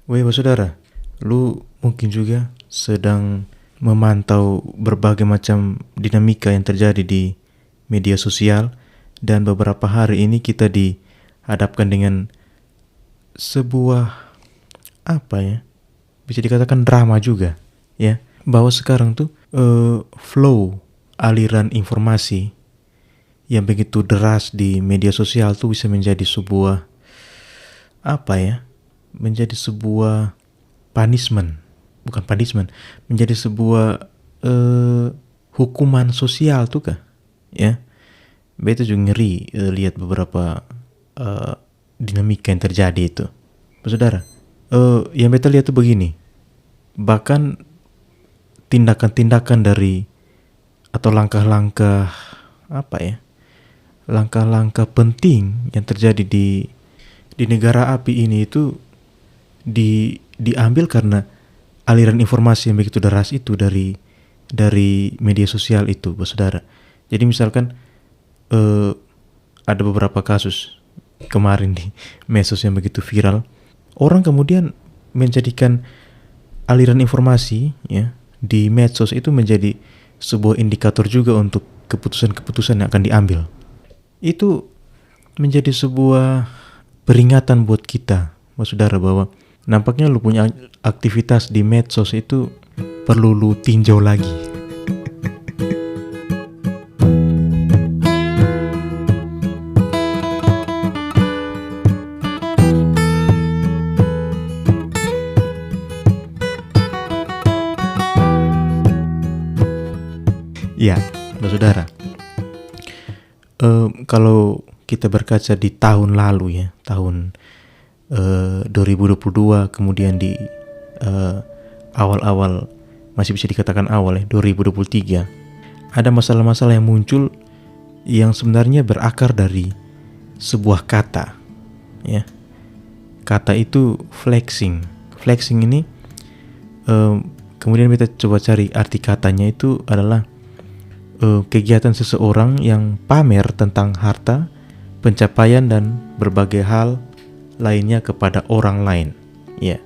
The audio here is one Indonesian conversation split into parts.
Weh, saudara, lu mungkin juga sedang memantau berbagai macam dinamika yang terjadi di media sosial, dan beberapa hari ini kita dihadapkan dengan sebuah bisa dikatakan drama juga, ya, bahwa sekarang tuh flow aliran informasi yang begitu deras di media sosial tuh bisa menjadi sebuah menjadi sebuah menjadi sebuah hukuman sosial tuh kah, ya. Beta juga ngeri lihat beberapa dinamika yang terjadi itu, saudara. Yang beta lihat tuh begini, bahkan tindakan-tindakan dari atau langkah-langkah langkah-langkah penting yang terjadi di negara api ini itu diambil karena aliran informasi yang begitu deras itu dari media sosial itu, saudara. Jadi misalkan ada beberapa kasus kemarin di medsos yang begitu viral, orang kemudian menjadikan aliran informasi, ya, di medsos itu menjadi sebuah indikator juga untuk keputusan-keputusan yang akan diambil. Itu menjadi sebuah peringatan buat kita, saudara, bahwa nampaknya lu punya aktivitas di medsos itu perlu lu tinjau lagi. Ya, saudara, kalau kita berkaca di tahun lalu, ya, tahun 2022, kemudian di awal-awal, masih bisa dikatakan awal, ya, 2023, ada masalah-masalah yang muncul yang sebenarnya berakar dari sebuah kata, ya. Kata itu flexing. Flexing ini kemudian kita coba cari arti katanya, itu adalah kegiatan seseorang yang pamer tentang harta, pencapaian, dan berbagai hal lainnya kepada orang lain, ya.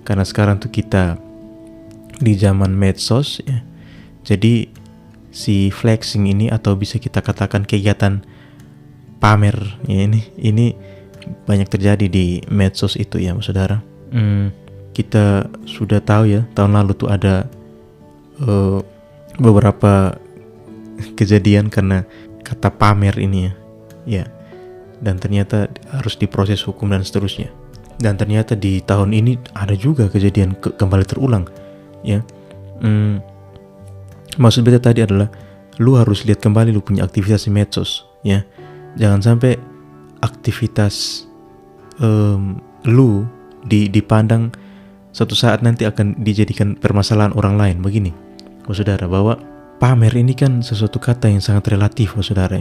Karena sekarang tuh kita di zaman medsos, ya. Jadi si flexing ini, atau bisa kita katakan kegiatan pamer, ya, ini banyak terjadi di medsos itu, ya, saudara. Kita sudah tahu, ya, tahun lalu tuh ada beberapa kejadian karena kata pamer ini, ya, dan ternyata harus diproses hukum dan seterusnya. Dan ternyata di tahun ini ada juga kejadian kembali terulang, ya. Maksud beta tadi adalah lu harus lihat kembali lu punya aktivitas di medsos, ya. Jangan sampai aktivitas lu dipandang suatu saat nanti akan dijadikan permasalahan orang lain. Begini, saudara, bahwa pamer ini kan sesuatu kata yang sangat relatif, saudara.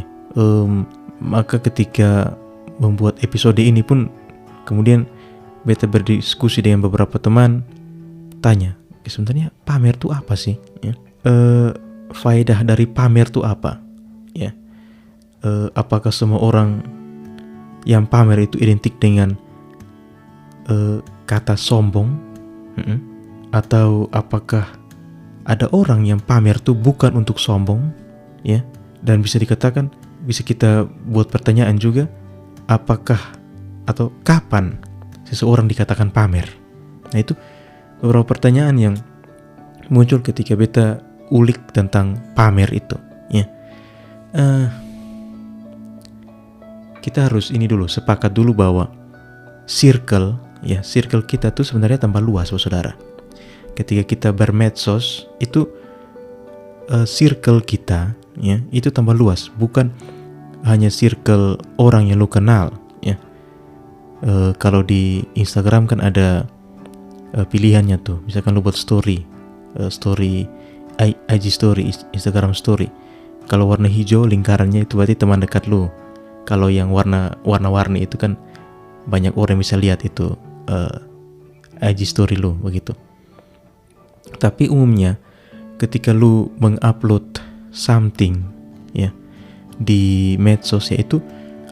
Maka ketika membuat episode ini pun, kemudian beta berdiskusi dengan beberapa teman, tanya, sebenarnya pamer itu apa sih, ya? Faedah dari pamer itu apa, ya? Apakah semua orang yang pamer itu identik dengan kata sombong, atau apakah ada orang yang pamer tuh bukan untuk sombong, ya? Dan bisa dikatakan, bisa kita buat pertanyaan juga, apakah atau kapan seseorang dikatakan pamer? Nah, itu beberapa pertanyaan yang muncul ketika beta ulik tentang pamer itu, ya. Kita harus ini dulu, sepakat dulu bahwa circle kita tuh sebenarnya tambah luas, saudara. Ketika kita bermedsos itu circle kita, ya, itu tambah luas, bukan hanya circle orang yang lu kenal, ya. Kalau di Instagram kan ada pilihannya tuh, misalkan lu buat story IG story, Instagram story. Kalau warna hijau lingkarannya itu berarti teman dekat lu. Kalau yang warna-warni itu kan banyak orang bisa lihat itu IG story lu, begitu. Tapi umumnya ketika lu mengupload something, ya, di medsos, yaitu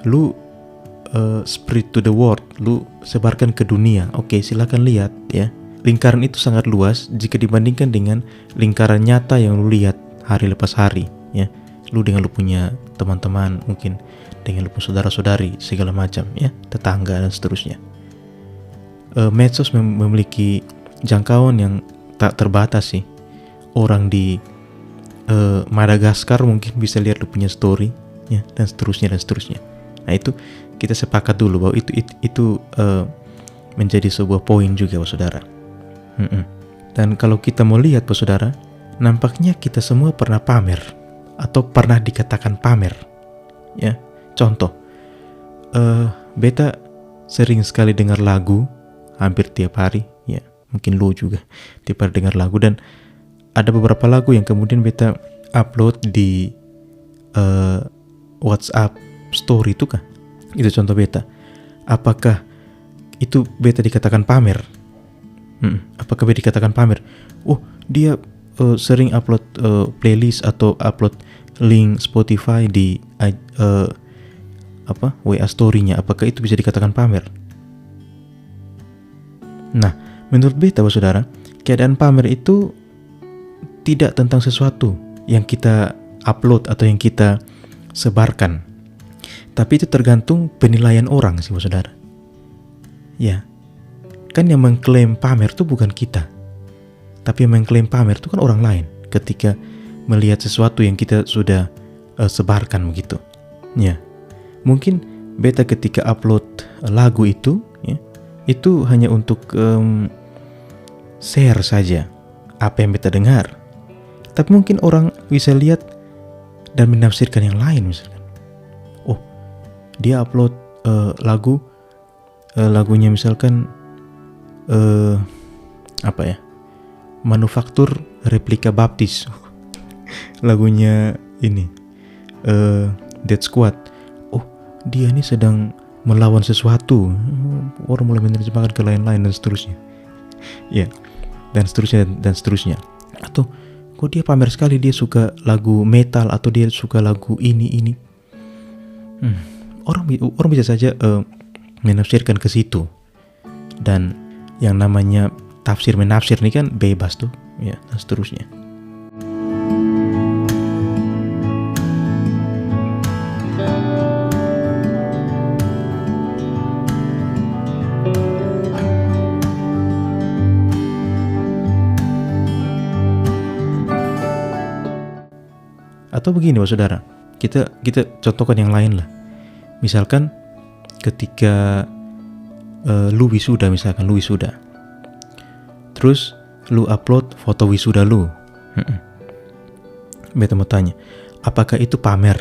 lu spread to the world, lu sebarkan ke dunia. Oke, silakan lihat ya. Lingkaran itu sangat luas jika dibandingkan dengan lingkaran nyata yang lu lihat hari lepas hari ya. Lu dengan lu punya teman-teman, mungkin dengan lu punya saudara-saudari, segala macam ya, tetangga dan seterusnya. Medsos memiliki jangkauan yang tak terbatas sih. Orang di Madagaskar mungkin bisa lihat lu punya story ya, dan seterusnya dan seterusnya. Nah itu kita sepakat dulu bahwa itu menjadi sebuah poin juga, saudara. Dan kalau kita mau lihat, saudara, nampaknya kita semua pernah pamer atau pernah dikatakan pamer ya. Contoh, beta sering sekali dengar lagu hampir tiap hari ya, mungkin lu juga tiap hari dengar lagu, dan ada beberapa lagu yang kemudian beta upload di WhatsApp story itu kah? Itu contoh beta. Apakah itu beta dikatakan pamer? Apakah beta dikatakan pamer? Oh, dia sering upload playlist atau upload link Spotify di WA story-nya. Apakah itu bisa dikatakan pamer? Nah, menurut beta, saudara, keadaan pamer itu tidak tentang sesuatu yang kita upload atau yang kita sebarkan, tapi itu tergantung penilaian orang sih, saudara. Ya, kan yang mengklaim pamer itu bukan kita, tapi yang mengklaim pamer itu kan orang lain ketika melihat sesuatu yang kita sudah sebarkan begitu. Ya, mungkin beta ketika upload lagu itu, ya, itu hanya untuk share saja apa yang beta dengar. Tapi mungkin orang bisa lihat dan menafsirkan yang lain, misalkan. Oh, dia upload lagunya misalkan Manufaktur Replika Baptis. Lagunya ini Dead Squad. Oh, dia ini sedang melawan sesuatu. Orang mulai menerjemahkan ke lain-lain dan seterusnya. Ya, dan seterusnya. Atau kok dia pamer sekali dia suka lagu metal atau dia suka lagu ini. Orang bisa saja menafsirkan ke situ. Dan yang namanya tafsir menafsir ini kan bebas tuh, ya, dan seterusnya. Atau begini, saudara, kita contohkan yang lain lah. Misalkan ketika lu wisuda, terus lu upload foto wisuda lu. Beta mau tanya, apakah itu pamer?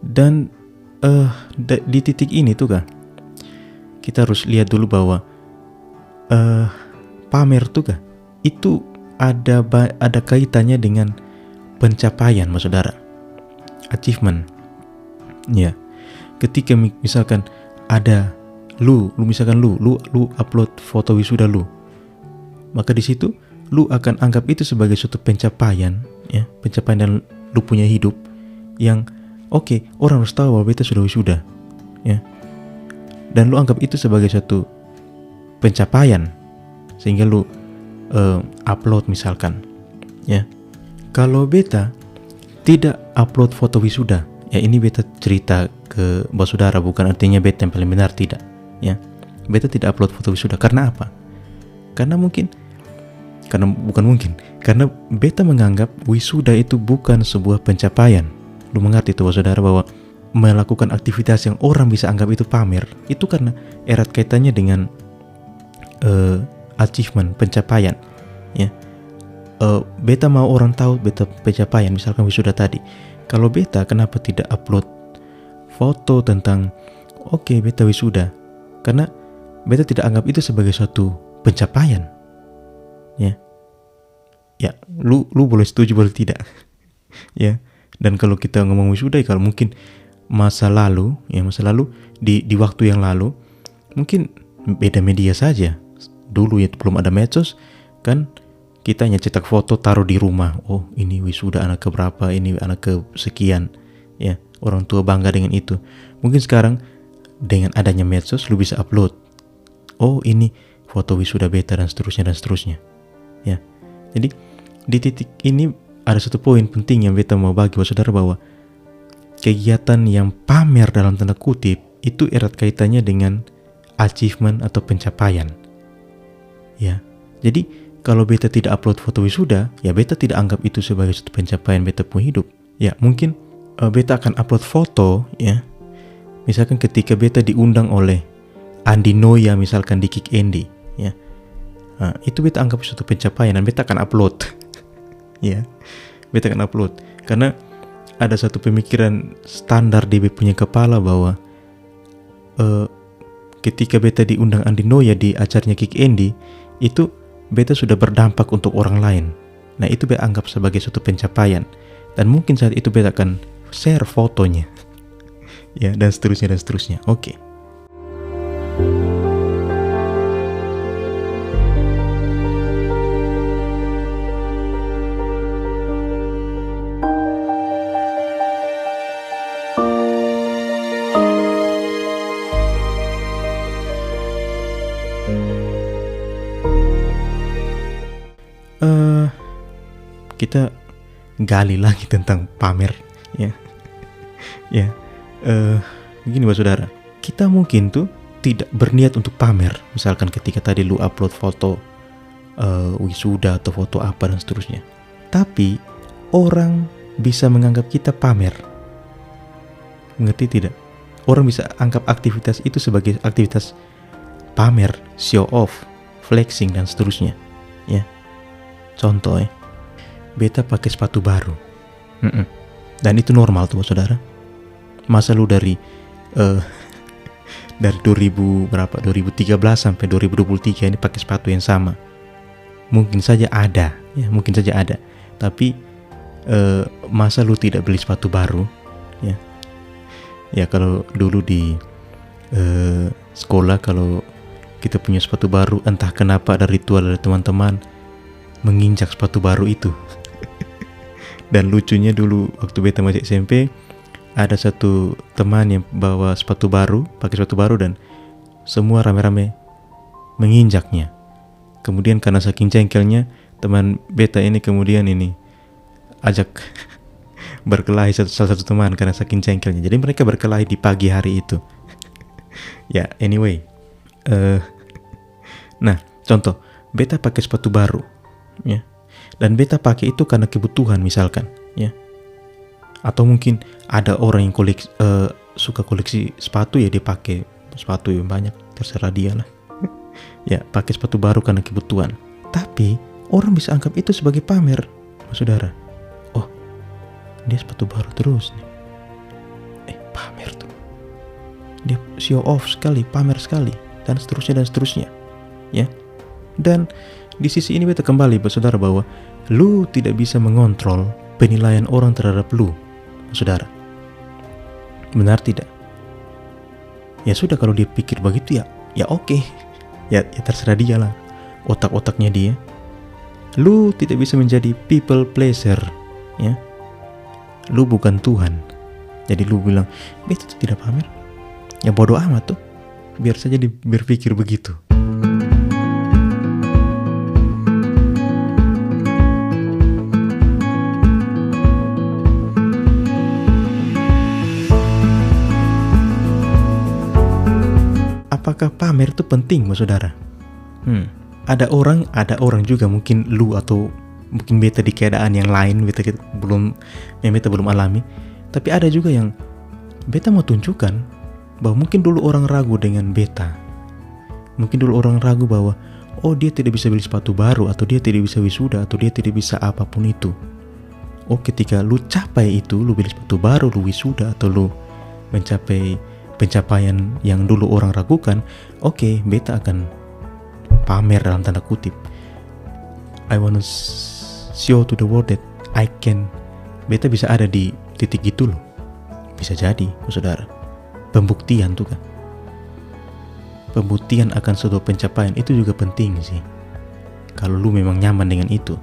Dan di titik ini tuh kan, kita harus lihat dulu bahwa pamer tuh kan, itu ada kaitannya dengan pencapaian, saudara. Achievement. Ya. Ketika misalkan ada lu upload foto wisuda lu, maka di situ lu akan anggap itu sebagai suatu pencapaian, ya, pencapaian dan lu punya hidup yang oke, orang harus tahu bahwa beta sudah wisuda, ya. Dan lu anggap itu sebagai suatu pencapaian sehingga lu upload misalkan, ya. Kalau beta tidak upload foto wisuda, ya ini beta cerita ke bos saudara, bukan artinya beta yang paling benar, tidak, ya. Beta tidak upload foto wisuda karena apa? Karena beta menganggap wisuda itu bukan sebuah pencapaian. Lu mengerti itu, bos saudara, bahwa melakukan aktivitas yang orang bisa anggap itu pamer, itu karena erat kaitannya dengan achievement, pencapaian, ya. Beta mau orang tahu beta pencapaian, misalkan wisuda tadi. Kalau beta kenapa tidak upload foto tentang beta wisuda? Karena beta tidak anggap itu sebagai suatu pencapaian, ya. Ya, lu boleh setuju boleh tidak. Ya. Dan kalau kita ngomong wisuda, kalau mungkin masa lalu di waktu yang lalu mungkin beda media saja. Dulu ya belum ada medsos kan, kita hanya cetak foto taruh di rumah. Oh, ini wisuda anak keberapa, ini anak kesekian, ya. Orang tua bangga dengan itu. Mungkin sekarang dengan adanya medsos lu bisa upload, oh ini foto wisuda beta dan seterusnya. Ya. Jadi di titik ini ada satu poin penting yang beta mau bagi buat saudara, bahwa kegiatan yang pamer dalam tanda kutip itu erat kaitannya dengan achievement atau pencapaian. Ya. Jadi kalau beta tidak upload foto wisuda, ya beta tidak anggap itu sebagai suatu pencapaian beta punya hidup. Ya, mungkin beta akan upload foto, ya. Misalkan ketika beta diundang oleh Andi Noya misalkan di Kick Andy, ya. Nah, itu beta anggap suatu pencapaian dan beta akan upload. Ya. Beta akan upload karena ada satu pemikiran standar di beta punya kepala bahwa ketika beta diundang Andi Noya di acaranya Kick Andy, itu beta sudah berdampak untuk orang lain. Nah, itu beta anggap sebagai suatu pencapaian. Dan mungkin saat itu beta akan share fotonya. Ya, dan seterusnya. Oke. Kita gali lagi tentang pamer, ya. Ya. Begini Bapak Saudara, kita mungkin tuh tidak berniat untuk pamer. Misalkan ketika tadi lu upload foto wisuda atau foto apa dan seterusnya. Tapi orang bisa menganggap kita pamer. Mengerti tidak? Orang bisa anggap aktivitas itu sebagai aktivitas pamer, show off, flexing dan seterusnya. Ya. Contoh ya. Beta pakai sepatu baru. Dan itu normal tuh saudara. Masa lu dari 2013 sampai 2023 ini pakai sepatu yang sama? Mungkin saja ada, ya, mungkin saja ada. Tapi masa lu tidak beli sepatu baru? Ya. Ya, kalau dulu di sekolah, kalau kita punya sepatu baru, entah kenapa ada ritual dari teman-teman menginjak sepatu baru itu. Dan lucunya dulu waktu beta masih SMP, ada satu teman yang bawa sepatu baru, pakai sepatu baru, dan semua rame-rame menginjaknya. Kemudian karena saking cengkelnya, teman beta ini kemudian ajak berkelahi salah satu teman karena saking cengkelnya. Jadi mereka berkelahi di pagi hari itu. Ya, anyway. Nah, contoh, beta pakai sepatu baru, ya. Dan beta pakai itu karena kebutuhan misalkan, ya. Atau mungkin ada orang yang suka koleksi sepatu, ya dia pakai sepatu yang banyak, terserah dia lah. Ya, pakai sepatu baru karena kebutuhan. Tapi orang bisa anggap itu sebagai pamer, saudara. Oh, dia sepatu baru terus nih. Pamer tuh. Dia show off sekali, pamer sekali, dan seterusnya. Ya. Dan di sisi ini beta kembali, saudara, bahwa lu tidak bisa mengontrol penilaian orang terhadap lu, saudara. Benar tidak? Ya sudah, kalau dia pikir begitu ya oke. Ya terserah dia lah. Otak-otaknya dia. Lu tidak bisa menjadi people pleaser, ya. Lu bukan Tuhan. Jadi lu bilang, beta tidak pamer. Ya bodoh amat tuh. Biar saja berpikir begitu. Apakah pamer itu penting, saudara? Ada orang juga, mungkin lu atau mungkin beta di keadaan yang lain, beta belum alami. Tapi ada juga yang beta mau tunjukkan bahwa mungkin dulu orang ragu dengan beta. Mungkin dulu orang ragu bahwa oh, dia tidak bisa beli sepatu baru, atau dia tidak bisa wisuda, atau dia tidak bisa apapun itu. Oh, ketika lu capai itu, lu beli sepatu baru, lu wisuda, atau lu mencapai pencapaian yang dulu orang ragukan, oke, beta akan pamer dalam tanda kutip. I wanna show to the world that I can. Beta bisa ada di titik itu loh. Bisa jadi, saudara. Pembuktian tuh kan. Pembuktian akan suatu pencapaian itu juga penting sih. Kalau lu memang nyaman dengan itu.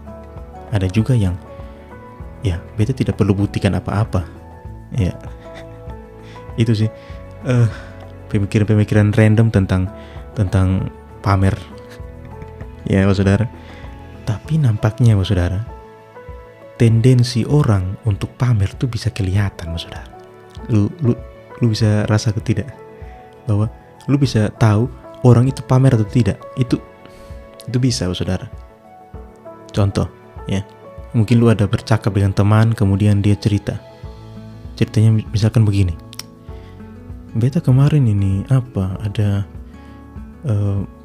Ada juga yang, ya, beta tidak perlu buktikan apa-apa. Ya. Itu sih pemikiran-pemikiran random tentang pamer ya saudara. Tapi nampaknya saudara, tendensi orang untuk pamer tuh bisa kelihatan saudara. Lu bisa rasa atau tidak bahwa lu bisa tahu orang itu pamer atau tidak. Itu bisa saudara. Contoh ya, mungkin lu ada bercakap dengan teman, kemudian dia ceritanya misalkan begini, beta kemarin ini ada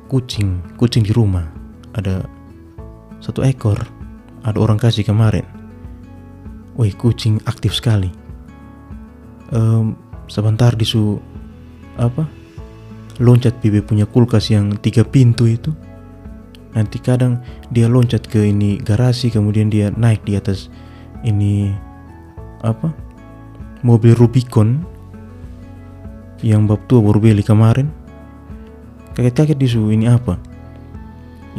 kucing di rumah, ada 1 ekor, ada orang kasih kemarin. Wih, kucing aktif sekali. Sebentar loncat bibi punya kulkas yang 3 pintu itu. Nanti kadang dia loncat ke ini garasi, kemudian dia naik di atas ini mobil Rubicon yang bab tua baru beli kemarin. Kaget-kaget disuruh ini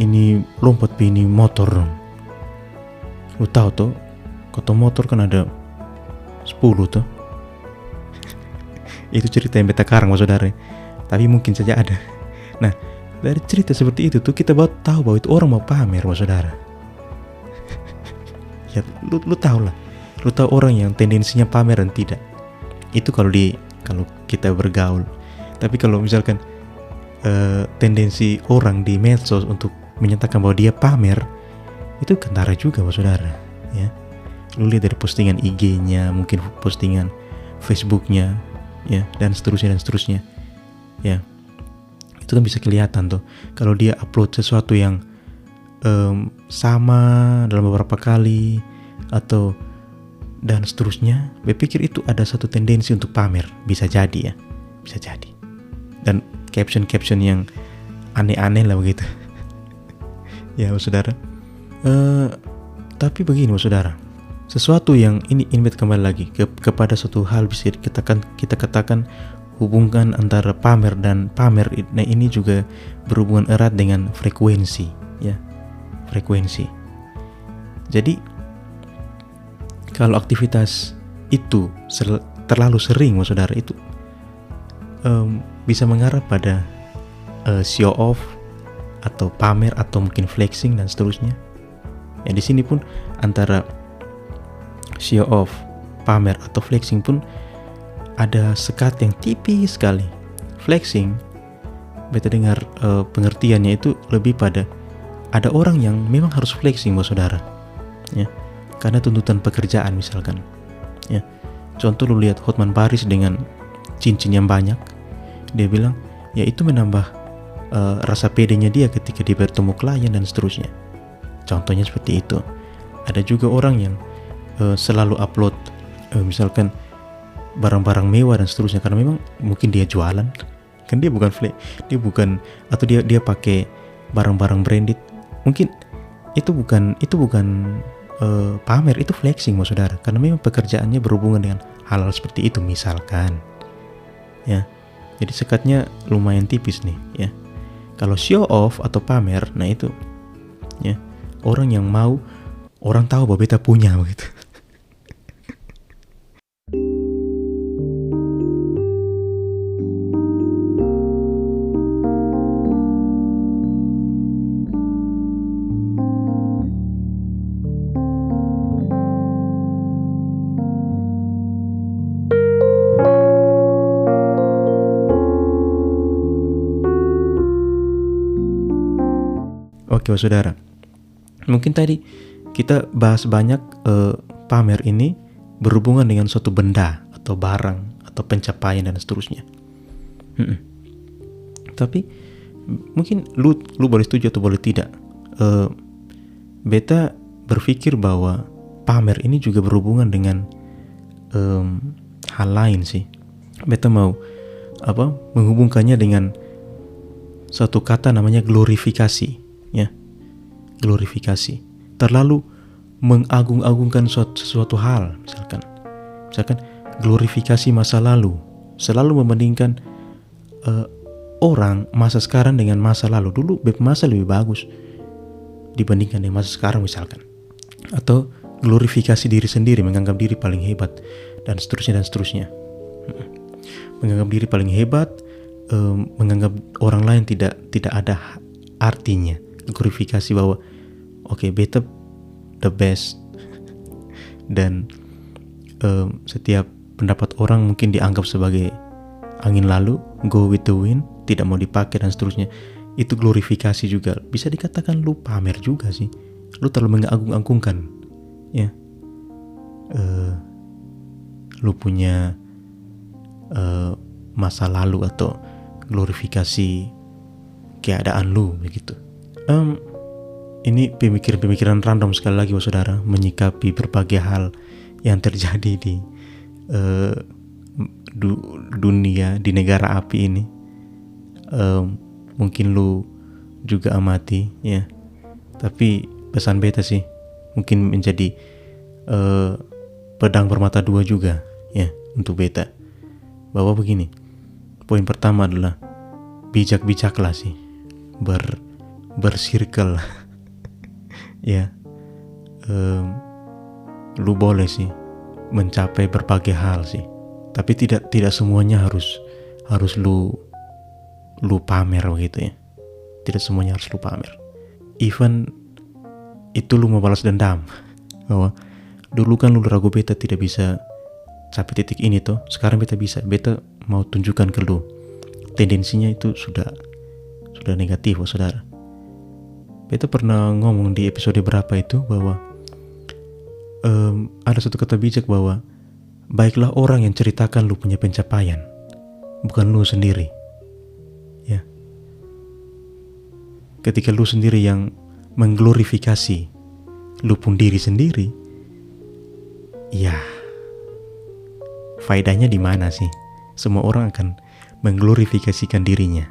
ini lompat ke ini motor. Lu tahu tuh, kota motor kan ada 10 tuh. Itu cerita yang beta karang saudara, tapi mungkin saja ada. Nah, dari cerita seperti itu tuh kita baru tahu bahwa itu orang mau pamer saudara. Ya lu tahu lah, lu tahu orang yang tendensinya pamer dan tidak. Itu kalau kita bergaul. Tapi kalau misalkan tendensi orang di medsos untuk menyatakan bahwa dia pamer, itu kentara juga saudara ya. Lu lihat dari postingan IG-nya, mungkin postingan Facebook-nya ya, dan seterusnya ya. Itu kan bisa kelihatan tuh kalau dia upload sesuatu yang sama dalam beberapa kali atau dan seterusnya. Berpikir itu ada satu tendensi untuk pamer, bisa jadi. Dan caption yang aneh-aneh lah begitu. Ya saudara. Tapi begini saudara, sesuatu yang ini kembali lagi kepada suatu hal bisa kita katakan hubungan antara pamer dan pamer. Nah, ini juga berhubungan erat dengan frekuensi ya. Frekuensi. Jadi kalau aktivitas itu terlalu sering saudara, itu bisa mengarah pada show off atau pamer atau mungkin flexing dan seterusnya. Ya, di sini pun antara show off, pamer atau flexing pun ada sekat yang tipis sekali. Flexing, beta dengar pengertiannya itu lebih pada ada orang yang memang harus flexing saudara ya, karena tuntutan pekerjaan misalkan ya. Contoh lu lihat Hotman Paris dengan cincin yang banyak, dia bilang ya itu menambah rasa pedenya dia ketika dia bertemu klien dan seterusnya. Contohnya seperti itu. Ada juga orang yang selalu upload misalkan barang-barang mewah dan seterusnya karena memang mungkin dia jualan kan, dia bukan atau dia pakai barang-barang branded, mungkin itu bukan pamer, itu flexing saudara, karena memang pekerjaannya berhubungan dengan hal-hal seperti itu misalkan ya. Jadi sekatnya lumayan tipis nih ya. Kalau show off atau pamer, nah itu ya orang yang mau orang tahu bahwa beta punya begitu. Oke saudara, mungkin tadi kita bahas banyak pamer ini berhubungan dengan suatu benda atau barang atau pencapaian dan seterusnya. Tapi mungkin lu boleh setuju atau boleh tidak. Beta berpikir bahwa pamer ini juga berhubungan dengan hal lain sih. Beta mau menghubungkannya dengan suatu kata namanya glorifikasi. Ya, glorifikasi. Terlalu mengagung-agungkan sesuatu hal, misalkan glorifikasi masa lalu, selalu membandingkan orang masa sekarang dengan masa lalu. Dulu masa lebih bagus dibandingkan dengan masa sekarang misalkan. Atau glorifikasi diri sendiri, menganggap diri paling hebat dan seterusnya. menganggap diri paling hebat, menganggap orang lain tidak ada artinya, glorifikasi bahwa oke, beta the best, dan setiap pendapat orang mungkin dianggap sebagai angin lalu, go with the wind, tidak mau dipakai dan seterusnya. Itu glorifikasi juga, bisa dikatakan lu pamer juga sih, lu terlalu mengagung-agungkan ya. Lu punya masa lalu atau glorifikasi keadaan lu begitu. Ini pemikiran-pemikiran random sekali lagi saudara, menyikapi berbagai hal yang terjadi di dunia, di negara api ini. Mungkin lu juga amati ya, tapi pesan beta sih mungkin menjadi pedang bermata dua juga ya untuk beta, bahwa begini, poin pertama adalah bijak-bijaklah sih bersirkel ya. Lu boleh sih mencapai berbagai hal sih, tapi tidak semuanya harus lu pamer begitu ya. Tidak semuanya harus lu pamer. Even itu lu mau balas dendam, bahwa dulu kan lu ragu beta tidak bisa sampai titik ini toh, sekarang beta bisa. Beta mau tunjukkan ke lu, tendensinya itu sudah negatif saudara. Beta pernah ngomong di episode berapa itu bahwa ada satu kata bijak bahwa baiklah orang yang ceritakan lu punya pencapaian, bukan lu sendiri ya. Ketika lu sendiri yang mengglorifikasi lu pun diri sendiri, ya faedahnya di mana sih? Semua orang akan mengglorifikasikan dirinya.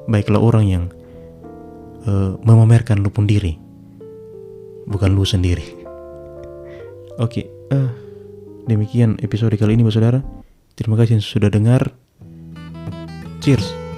Baiklah orang yang memamerkan lu pun diri, bukan lu sendiri. Oke, demikian episode kali ini saudara. Terima kasih yang sudah dengar. Cheers.